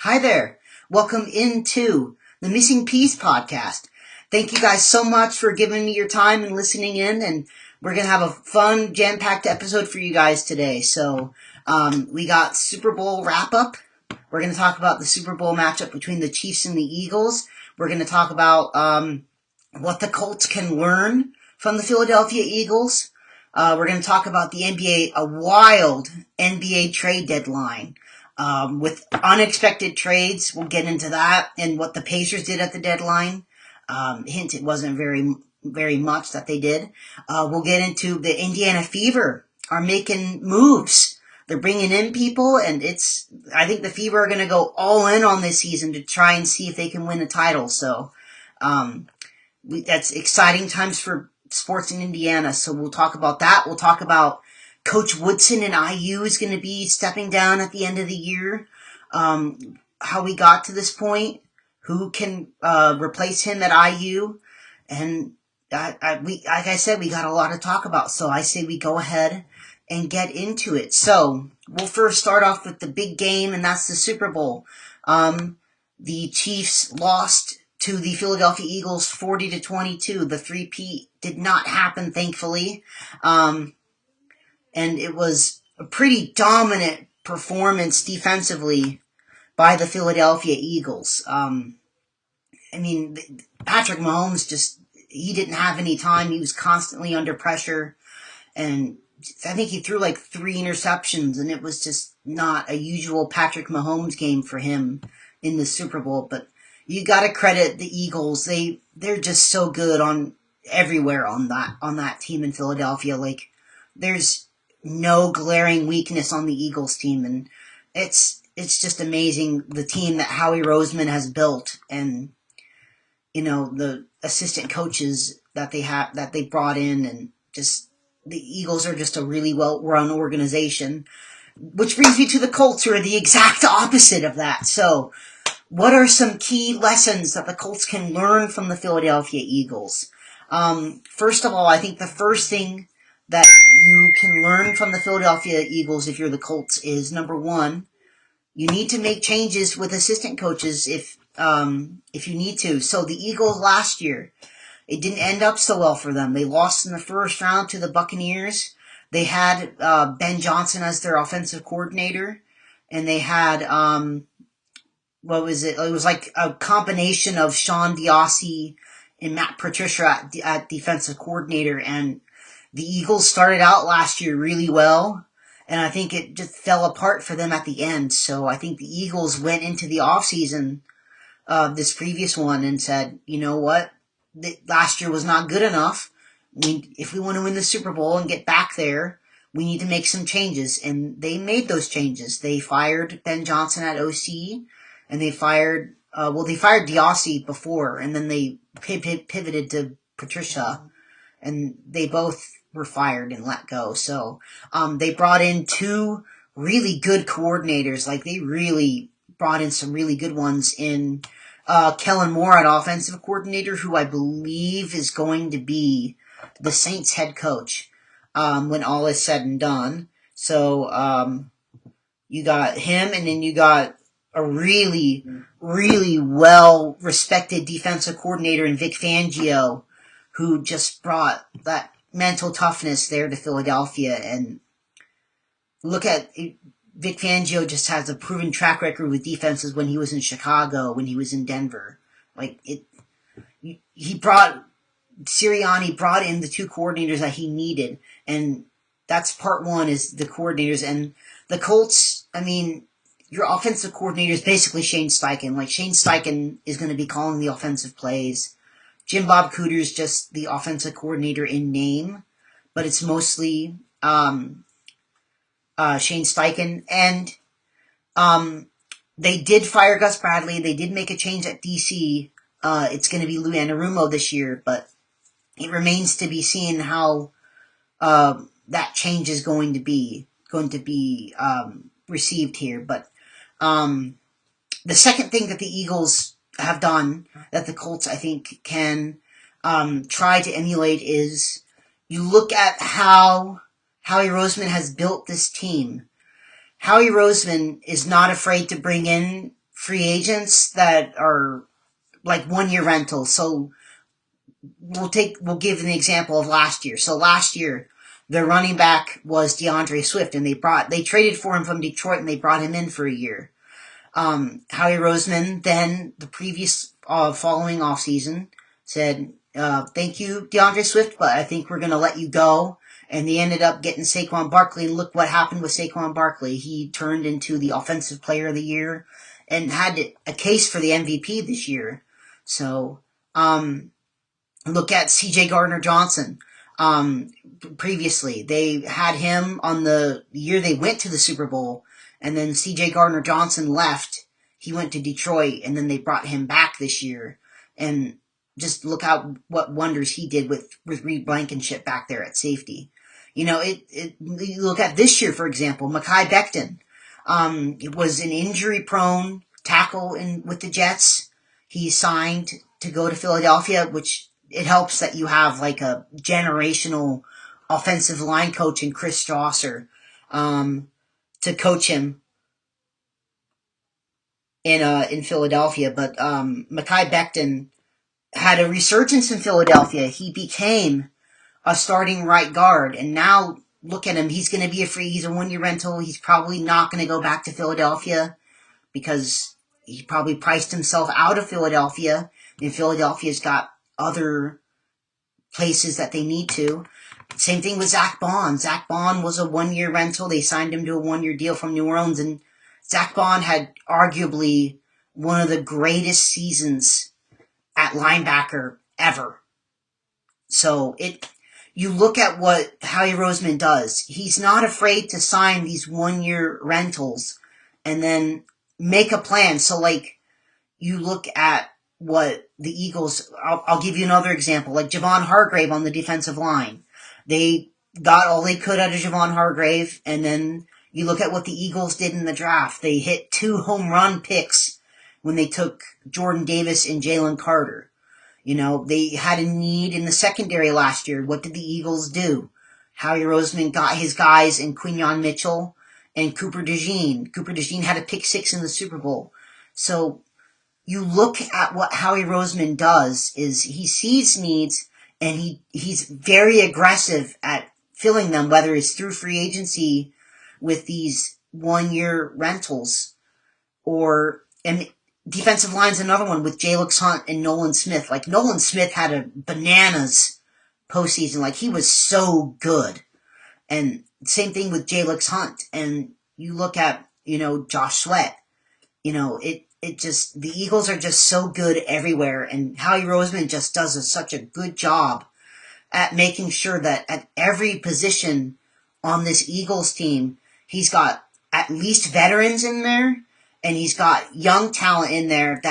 Hi there. Welcome into the Missing Piece podcast. Thank you guys so much for giving me your time and listening in, and we're going to have a fun, jam-packed episode for you guys today. So, we got Super Bowl wrap-up. We're going to talk about the Super Bowl matchup between the Chiefs and the Eagles. We're going to talk about what the Colts can learn from the Philadelphia Eagles. We're going to talk about the NBA, a wild NBA trade deadline. With unexpected trades, we'll get into that and what the Pacers did at the deadline. Hint, it wasn't very much that they did. We'll get into the Indiana Fever are making moves. They're bringing in people, and I think the Fever are going to go all in on this season to try and see if they can win a title. So, that's exciting times for sports in Indiana. So we'll talk about that. We'll talk about Coach Woodson and IU is going to be stepping down at the end of the year. How we got to this point, who can replace him at IU, and like I said, we got a lot to talk about. So I say we go ahead and get into it. So we'll first start off with the big game, and that's the Super Bowl. The Chiefs lost to the Philadelphia Eagles 40-22. The three-peat did not happen, thankfully. And it was a pretty dominant performance defensively by the Philadelphia Eagles. Patrick Mahomes he didn't have any time. He was constantly under pressure. And I think he threw like 3 interceptions, and it was just not a usual Patrick Mahomes game for him in the Super Bowl. But you got to credit the Eagles. They're just so good on everywhere on that team in Philadelphia. Like, there's no glaring weakness on the Eagles team, and it's just amazing the team that Howie Roseman has built, and the assistant coaches that they brought in, and just the Eagles are just a really well run organization. Which brings me to the Colts, who are the exact opposite of that. So, what are some key lessons that the Colts can learn from the Philadelphia Eagles? First of all, I think the first thing that you can learn from the Philadelphia Eagles if you're the Colts is, number one, you need to make changes with assistant coaches if you need to. So the Eagles last year, it didn't end up so well for them. They lost in the first round to the Buccaneers. They had Ben Johnson as their offensive coordinator, and they had what was it? It was like a combination of Sean Diossi and Matt Patricia at defensive coordinator, and the Eagles started out last year really well, and I think it just fell apart for them at the end. So I think the Eagles went into the offseason, this previous one, and said, you know what? Last year was not good enough. If we want to win the Super Bowl and get back there, we need to make some changes. And they made those changes. They fired Ben Johnson at OC, and they fired Diossi before, and then they pivoted to Patricia, and they both were fired and let go. So they brought in 2 really good coordinators. Like, they really brought in some really good ones in Kellen Moore at offensive coordinator, who I believe is going to be the Saints head coach when all is said and done. So you got him, and then you got a really, really well-respected defensive coordinator in Vic Fangio, who just brought that mental toughness there to Philadelphia. And look at Vic Fangio just has a proven track record with defenses when he was in Chicago, when he was in Denver. Sirianni brought in the 2 coordinators that he needed, and that's part one, is the coordinators. And the Colts, your offensive coordinator is basically Shane Steichen. Like, Shane Steichen is going to be calling the offensive plays. Jim Bob Cooter is just the offensive coordinator in name, but it's mostly Shane Steichen. And they did fire Gus Bradley. They did make a change at DC. It's going to be Lou Anarumo this year, but it remains to be seen how that change is going to be received here. But the second thing that the Eagles have done that the Colts, I think, can try to emulate is, you look at how Howie Roseman has built this team. Howie Roseman is not afraid to bring in free agents that are like 1-year rentals. So we'll give an example of last year. So last year, their running back was DeAndre Swift, and they traded for him from Detroit, and they brought him in for a year. Howie Roseman then the previous following offseason said, thank you, DeAndre Swift, but I think we're going to let you go. And they ended up getting Saquon Barkley, and look what happened with Saquon Barkley. He turned into the Offensive Player of the Year and had a case for the MVP this year. So, look at C.J. Gardner-Johnson. Previously, they had him on the year they went to the Super Bowl, and then C.J. Gardner-Johnson left. He went to Detroit, and then they brought him back this year. And just look out what wonders he did with Reed Blankenship back there at safety. You know, you look at this year, for example, Mekhi Becton. It was an injury-prone tackle with the Jets. He signed to go to Philadelphia, which it helps that you have like a generational offensive line coach in Chris Strasser to coach him in Philadelphia. But Mekhi Becton had a resurgence in Philadelphia. He became a starting right guard, and now look at him. He's going to be he's a 1-year rental. He's probably not going to go back to Philadelphia because he probably priced himself out of Philadelphia, and Philadelphia's got other places that they need to. Same thing with Zach Bond. Zach Bond was a 1-year rental. They signed him to a 1-year deal from New Orleans, and Zach Bond had arguably one of the greatest seasons at linebacker ever. So you look at what Howie Roseman does. He's not afraid to sign these 1-year rentals and then make a plan. So like you look at what the Eagles, I'll give you another example, like Javon Hargrave on the defensive line. They got all they could out of Javon Hargrave, and then you look at what the Eagles did in the draft. They hit 2 home run picks when they took Jordan Davis and Jalen Carter. You know, they had a need in the secondary last year. What did the Eagles do? Howie Roseman got his guys in Quinyon Mitchell and Cooper DeJean. Cooper DeJean had a pick 6 in the Super Bowl. So you look at what Howie Roseman does is he sees needs, and he's very aggressive at filling them, whether it's through free agency with these 1-year rentals and defensive line's another one with Jalix Hunt and Nolan Smith. Like, Nolan Smith had a bananas postseason. Like, he was so good. And same thing with Jalix Hunt. And you look at, Josh Sweat. The Eagles are just so good everywhere. And Howie Roseman just does such a good job at making sure that at every position on this Eagles team, he's got at least veterans in there. And he's got young talent in there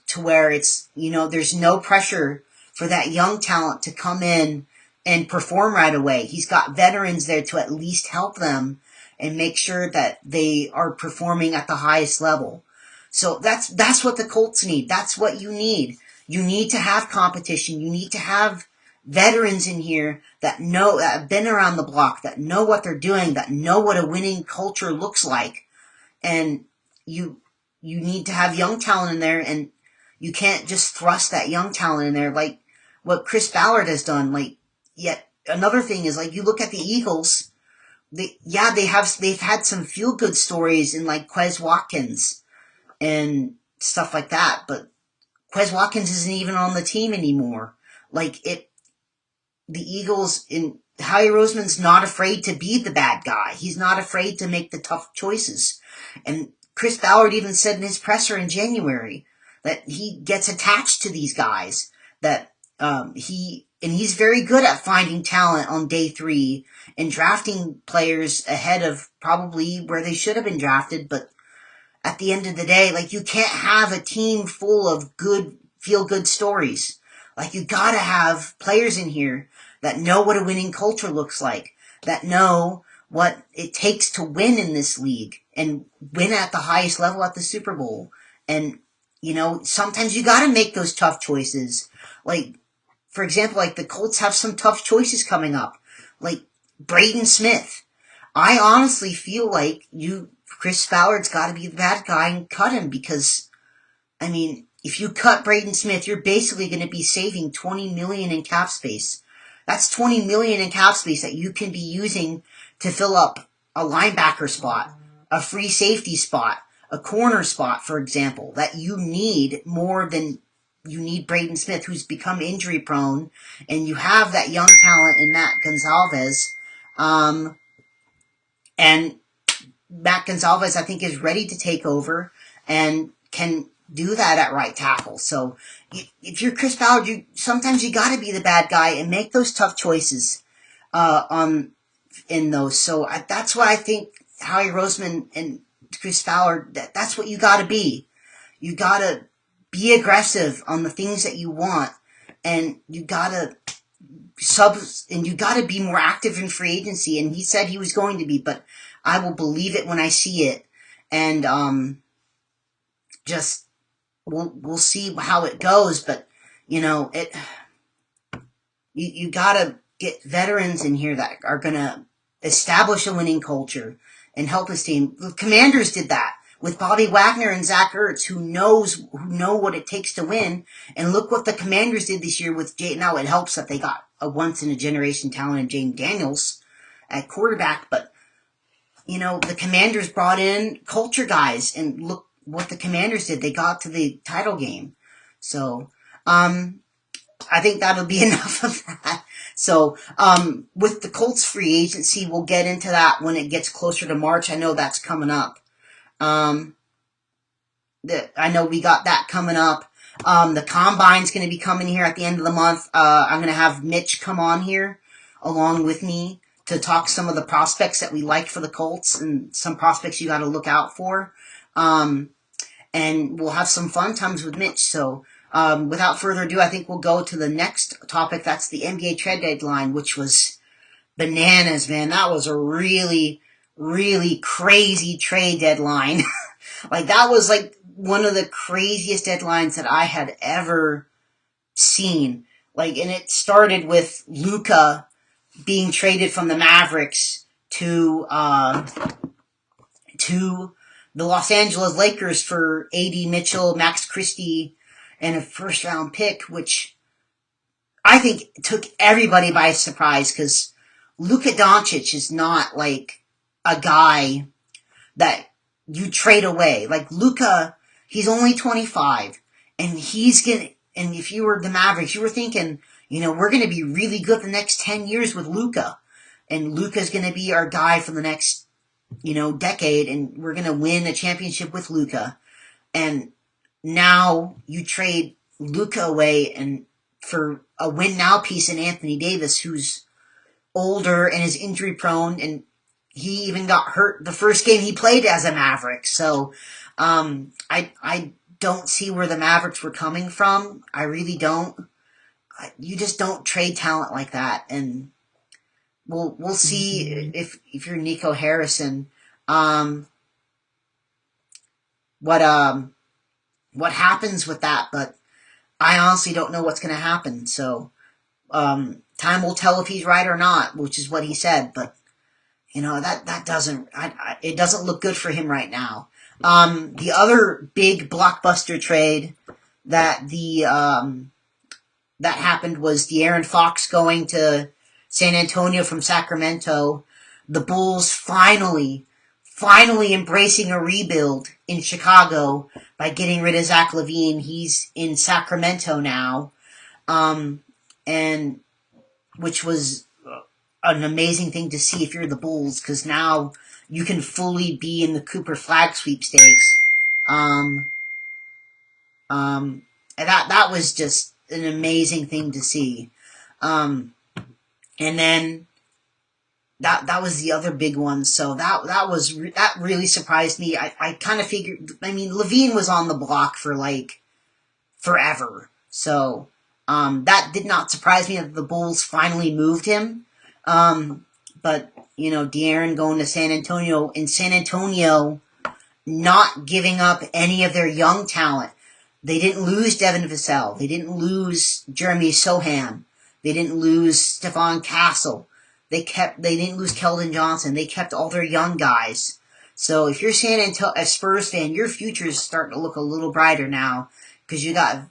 to where it's, there's no pressure for that young talent to come in and perform right away. He's got veterans there to at least help them and make sure that they are performing at the highest level. So that's what the Colts need. That's what you need. You need to have competition. You need to have veterans in here that have been around the block, that know what they're doing, that know what a winning culture looks like. And you need to have young talent in there, and you can't just thrust that young talent in there like what Chris Ballard has done. Yet another thing is, you look at the Eagles, they've had some feel good stories in like Quez Watkins and stuff like that, but Quez Watkins isn't even on the team anymore. The Eagles Howie Roseman's not afraid to be the bad guy. He's not afraid to make the tough choices. And Chris Ballard even said in his presser in January that he gets attached to these guys, that he's very good at finding talent on day 3 and drafting players ahead of probably where they should have been drafted. But at the end of the day, you can't have a team full of good, feel-good stories. You gotta have players in here that know what a winning culture looks like, that know what it takes to win in this league and win at the highest level at the Super Bowl. And, sometimes you gotta make those tough choices. For example, the Colts have some tough choices coming up. Braden Smith. I honestly feel like Chris Ballard's gotta be the bad guy and cut him, because I mean, if you cut Braden Smith, you're basically going to be saving $20 million in cap space. That's $20 million in cap space that you can be using to fill up a linebacker spot, a free safety spot, a corner spot, for example, that you need more than you need Braden Smith, who's become injury prone, and you have that young talent in Matt Gonzalez. And Matt Gonzalez, I think, is ready to take over and can do that at right tackle. So if you're Chris Ballard, sometimes you got to be the bad guy and make those tough choices in those. So that's why I think Howie Roseman and Chris Ballard, that's what you got to be. You got to be aggressive on the things that you want, and you got to be more active in free agency. And he said he was going to be, but I will believe it when I see it. And just we'll see how it goes. But you gotta get veterans in here that are gonna establish a winning culture and help his team. The Commanders did that with Bobby Wagner and Zach Ertz, who know what it takes to win. And look what the Commanders did this year with Jay. Now it helps that they got a once in a generation talent in James Daniels at quarterback, but the Commanders brought in culture guys, and look what the Commanders did. They got to the title game. So, I think that'll be enough of that. So, with the Colts free agency, we'll get into that when it gets closer to March. I know that's coming up. I know we got that coming up. The Combine's going to be coming here at the end of the month. I'm going to have Mitch come on here along with me to talk some of the prospects that we like for the Colts and some prospects you got to look out for. And we'll have some fun times with Mitch. So, without further ado, I think we'll go to the next topic. That's the NBA trade deadline, which was bananas, man. That was a really, really crazy trade deadline. That was one of the craziest deadlines that I had ever seen. And it started with Luka being traded from the Mavericks to the Los Angeles Lakers for A.D. Mitchell, Max Christie, and a first-round pick, which I think took everybody by surprise, because Luka Doncic is not a guy that you trade away. Luka, he's only 25, and and if you were the Mavericks, you were thinking, we're going to be really good the next 10 years with Luka, and Luka's going to be our guy for the next decade, and we're going to win a championship with Luka. And now you trade Luka away and for a win now piece in Anthony Davis, who's older and is injury prone, and he even got hurt the first game he played as a Maverick. So I don't see where the Mavericks were coming from. I really don't. You just don't trade talent like that. And we'll see if you're Nico Harrison, what happens with that. But I honestly don't know what's going to happen. So time will tell if he's right or not, which is what he said. But that doesn't it doesn't look good for him right now. The other big blockbuster trade that that happened was De'Aaron Fox going to San Antonio from Sacramento. The Bulls finally embracing a rebuild in Chicago by getting rid of Zach LaVine. He's in Sacramento now, and which was an amazing thing to see if you're the Bulls, because now you can fully be in the Cooper Flag sweepstakes. And that was just an amazing thing to see. And then that was the other big one. So that really surprised me. I kind of figured, LaVine was on the block for forever. So, that did not surprise me that the Bulls finally moved him. But, De'Aaron going to San Antonio, and San Antonio not giving up any of their young talent. They didn't lose Devin Vassell. They didn't lose Jeremy Sohan. They didn't lose Stephon Castle. They didn't lose Keldon Johnson. They kept all their young guys. So if you're a Spurs fan, your future is starting to look a little brighter now because you got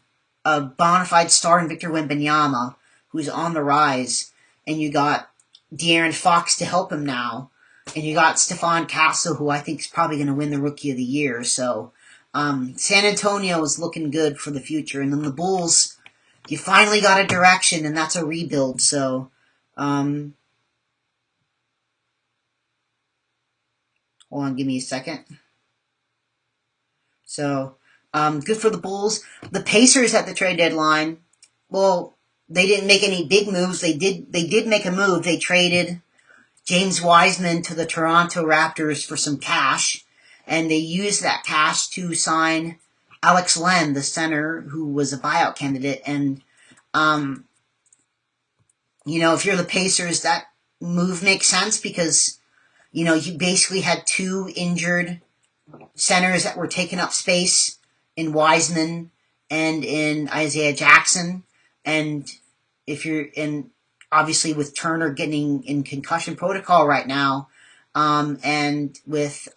a bona fide star in Victor Wembanyama, who's on the rise, and you got De'Aaron Fox to help him now, and you got Stephon Castle, who I think is probably going to win the Rookie of the Year. So San Antonio is looking good for the future, and then the Bulls, you finally got a direction, and that's a rebuild. So hold on, give me a second. So, good for the Bulls. The Pacers at the trade deadline, well, they didn't make any big moves. They did make a move. They traded James Wiseman to the Toronto Raptors for some cash, and they used that cash to sign Alex Len, the center, who was a buyout candidate. And, if you're the Pacers, that move makes sense because you basically had two injured centers that were taking up space in Wiseman and in Isaiah Jackson. And obviously with Turner getting in concussion protocol right now, and with,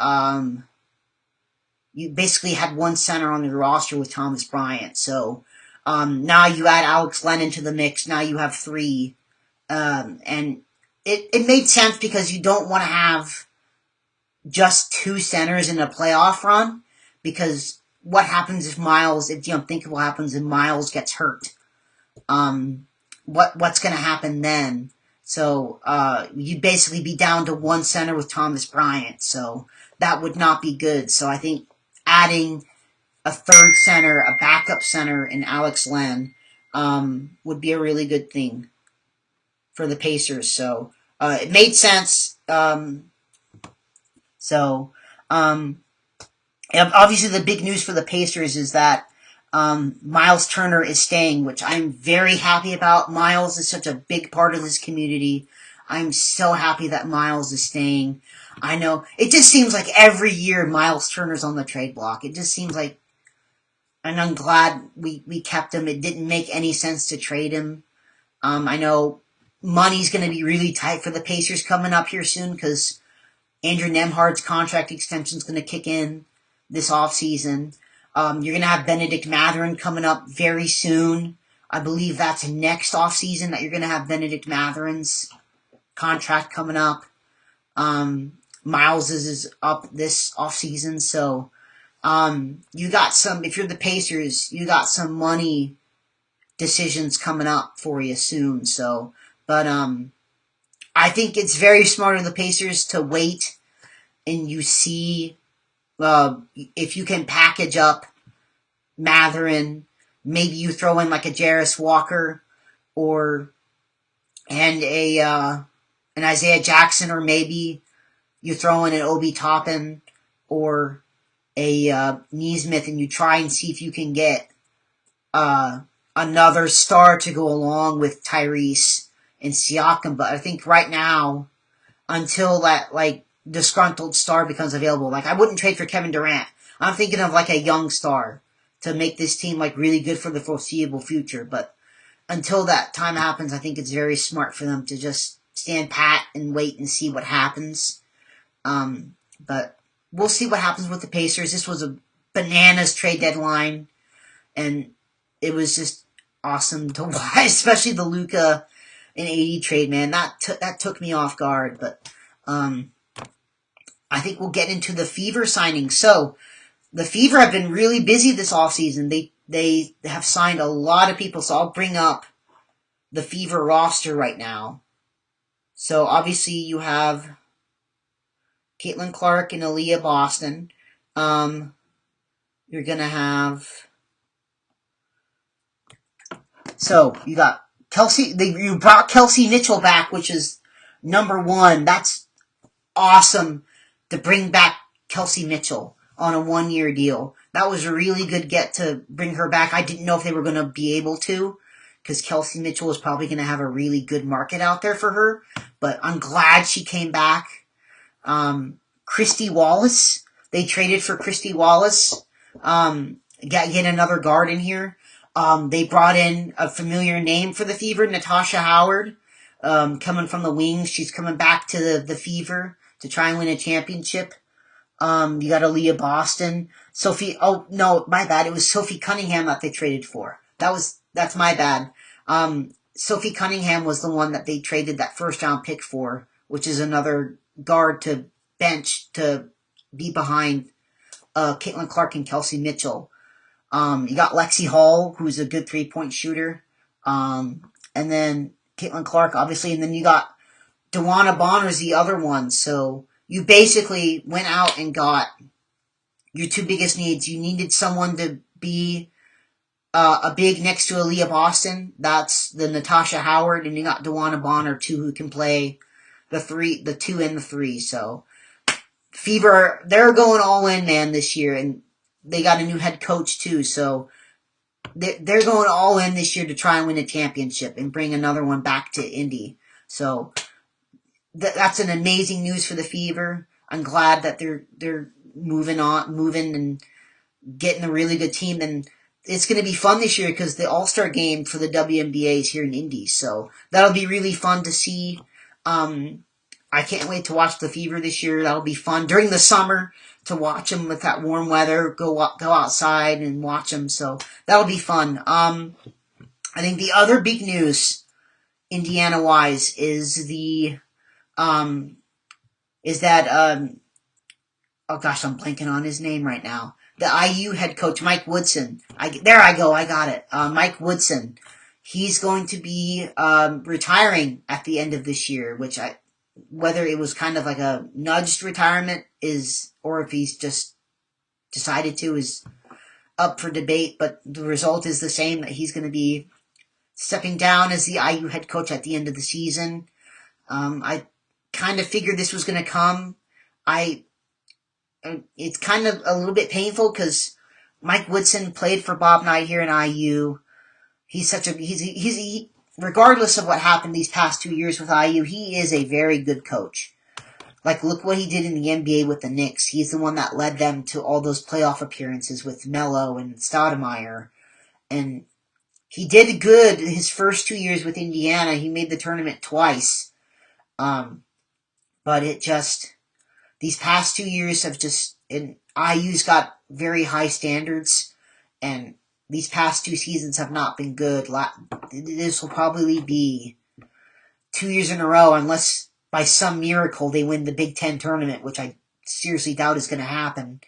you basically had one center on the roster with Thomas Bryant. So, now you add Alex Len to the mix. Now you have three. And it made sense because you don't want to have just two centers in a playoff run, because what happens if the unthinkable happens and Miles gets hurt? What's going to happen then? So you'd basically be down to one center with Thomas Bryant, so that would not be good. So I think adding a third center, a backup center in Alex Len, would be a really good thing for the Pacers. So it made sense. Obviously the big news for the Pacers is that Miles Turner is staying, which I'm very happy about. Miles is such a big part of this community. I'm so happy that Miles is staying. I know, it just seems like every year Miles Turner's on the trade block. It just seems like, and I'm glad we kept him. It didn't make any sense to trade him. I know money's going to be really tight for the Pacers coming up here soon because Andrew Nembhard's contract extension is going to kick in this offseason. You're going to have Benedict Mathurin coming up very soon. I believe that's next offseason that you're going to have Benedict Mathurin's contract coming up. Miles is up this offseason. So you got if you're the Pacers, you got some money decisions coming up for you soon. So, but I think it's very smart of the Pacers to wait and you see if you can package up Mathurin. Maybe you throw in like a Jarris Walker and an Isaiah Jackson, or maybe you throw in an Obi Toppin or a Nesmith, and you try and see if you can get another star to go along with Tyrese and Siakam. But I think right now, until that disgruntled star becomes available, I wouldn't trade for Kevin Durant. I'm thinking of a young star to make this team really good for the foreseeable future. But until that time happens, I think it's very smart for them to just stand pat and wait and see what happens. But we'll see what happens with the Pacers. This was a bananas trade deadline, and it was just awesome to watch, especially the Luka and AD trade, man. That took me off guard. But I think we'll get into the Fever signing. So the Fever have been really busy this offseason. They have signed a lot of people. So I'll bring up the Fever roster right now. So obviously you have Caitlin Clark and Aaliyah Boston. You're going to have... So you got Kelsey. You brought Kelsey Mitchell back, which is number one. That's awesome to bring back Kelsey Mitchell on a 1-year deal. That was a really good get to bring her back. I didn't know if they were going to be able to, because Kelsey Mitchell is probably going to have a really good market out there for her. But I'm glad she came back. Christy Wallace. They traded for Christy Wallace. Got yet another guard in here. They brought in a familiar name for the Fever, Natasha Howard, coming from the wings. She's coming back to the Fever to try and win a championship. You got Aaliyah Boston. Sophie, oh no, my bad. It was Sophie Cunningham that they traded for. That's my bad. Sophie Cunningham was the one that they traded that first round pick for, which is another guard to bench to be behind Caitlin Clark and Kelsey Mitchell. You got Lexi Hall, who's a good 3-point shooter. And then Caitlin Clark, obviously. And then you got DeWanna Bonner's the other one. So you basically went out and got your two biggest needs. You needed someone to be a big next to Aaliyah Boston. That's the Natasha Howard. And you got DeWanna Bonner, too, who can play the 2 and the 3. So Fever, they're going all in, man, this year. And they got a new head coach, too. So they're going all in this year to try and win a championship and bring another one back to Indy. So that's an amazing news for the Fever. I'm glad that they're moving and getting a really good team. And it's going to be fun this year because the All-Star game for the WNBA is here in Indy. So that'll be really fun to see. I can't wait to watch the Fever this year. That'll be fun during the summer to watch them with that warm weather. Go outside and watch them. So that'll be fun. I think the other big news, Indiana-wise, is that oh gosh, I'm blanking on his name right now. The IU head coach, Mike Woodson. I got it. Mike Woodson. He's going to be retiring at the end of this year, whether it was kind of like a nudged retirement or if he's just decided to, is up for debate, but the result is the same, that he's going to be stepping down as the IU head coach at the end of the season. I kind of figured this was going to come. It's kind of a little bit painful because Mike Woodson played for Bob Knight here in IU. Regardless of what happened these past 2 years with IU, he is a very good coach. Like, look what he did in the NBA with the Knicks. He's the one that led them to all those playoff appearances with Melo and Stoudemire. And he did good his first 2 years with Indiana. He made the tournament twice. But these past 2 years and IU's got very high standards, and these past 2 seasons have not been good. This will probably be 2 years in a row, unless by some miracle they win the Big Ten tournament, which I seriously doubt is going to happen.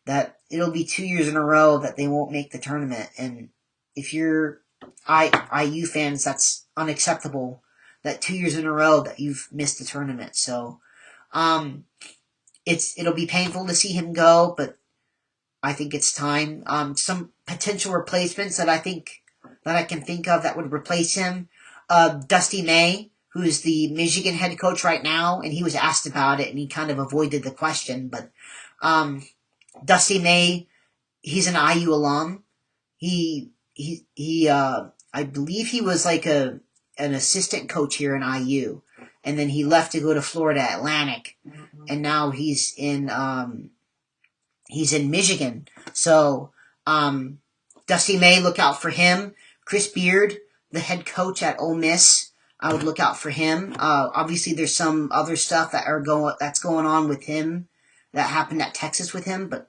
That it'll be 2 years in a row that they won't make the tournament. And if you're IU fans, that's unacceptable. That 2 years in a row that you've missed the tournament. So, it'll be painful to see him go, but I think it's time. Some potential replacements that I can think of that would replace him. Dusty May, who's the Michigan head coach right now, and he was asked about it and he kind of avoided the question, but, Dusty May, he's an IU alum. I believe he was like an assistant coach here in IU, and then he left to go to Florida Atlantic, and now he's in Michigan. So, Dusty May, look out for him. Chris Beard, the head coach at Ole Miss, I would look out for him. Obviously, there's some other stuff that's going on with him that happened at Texas with him, but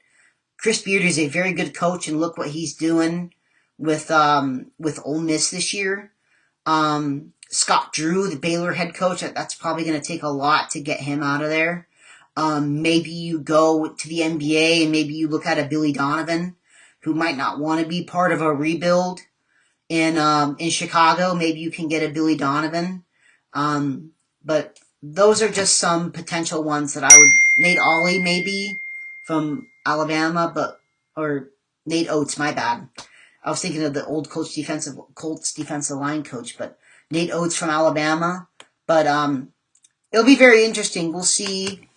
Chris Beard is a very good coach, and look what he's doing with Ole Miss this year. Scott Drew, the Baylor head coach, that's probably going to take a lot to get him out of there. Maybe you go to the NBA and maybe you look at a Billy Donovan, who might not want to be part of a rebuild in Chicago. Maybe you can get a Billy Donovan. But those are just some potential ones that I would... Nate Ollie, maybe, from Alabama, or Nate Oates, my bad. I was thinking of the old Colts defensive line coach, but Nate Oates from Alabama. But it'll be very interesting. We'll see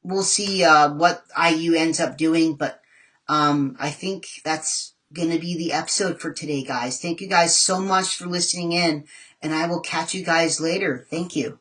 what IU ends up doing, but I think that's going to be the episode for today, guys. Thank you guys so much for listening in, and I will catch you guys later. Thank you.